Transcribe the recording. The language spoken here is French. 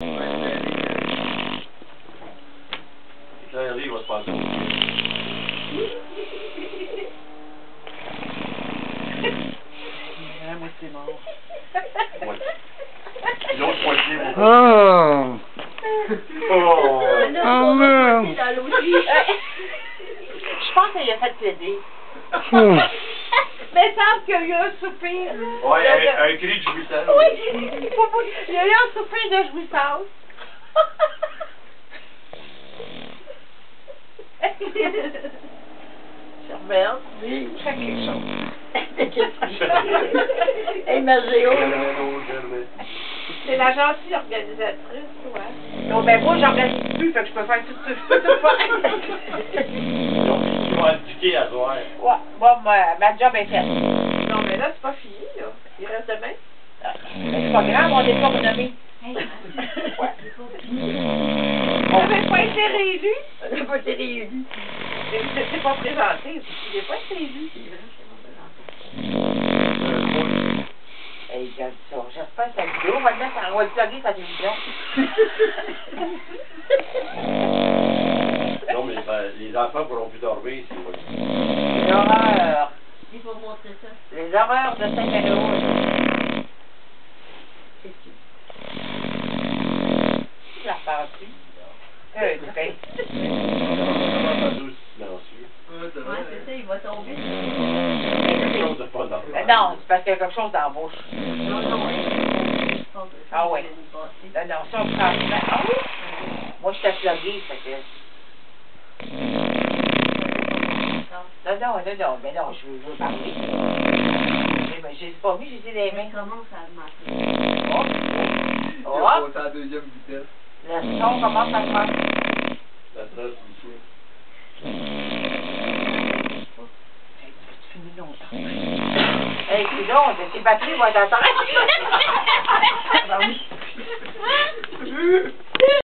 Claire, il va se passer. Moi, c'est mort. Ouais. L'autre moitié, moi. Oh! Oh! Oh merde! Je pense qu'il a fait plaider. Hmm. Mais semble qu'il y a eu un soupir. Ouais, un cri de jouissance. Oui, il y a eu un soupir de jouissance. Germaine, oui, fais quelque chose. Hey, ma Géo. C'est la gentille organisatrice, ouais. Non, ben moi, j'organise plus, fait que je peux faire tout ça. Je peux tout faire. Ils vont indiquer à soir. Ouais, bon, ma job est faite. Non, mais là, c'est pas fini, là. Il reste demain. Mais c'est pas grave, on n'est pas renommé. Ouais. On n'avait pas été réélu. On n'a pas été réélu. Mais vous n'étiez pas présenté. Vous n'avez pas été réélu. Hey, regarde ça. J'espère que la vidéo, on va le mettre, on va le plugger sa télévision. Non, mais les enfants pourront plus dormir si vous voulez. Les horreurs. Il faut montrer ça. Les horreurs de Saint-Héroïne. C'est qui? La partie. Très. Ouais, c'est ça, il va tomber. Quelque chose de pas normal. Non, c'est parce qu'il y a quelque chose dans la bouche. Non, non, Ah ouais. Non, non, ça, franchement. Ah oui? Moi, je t'ai plugué, fait que. Non, mais non, je veux parler. Mais je l'ai pas mis, j'ai dit les mains. Commence à marcher. Oh! Oh! C'est à deuxième vitesse. Le son commence à se faire. Ça stresse ici. Tu finis longtemps. Hey, c'est long, tes batteries vont être en train. Ah oui.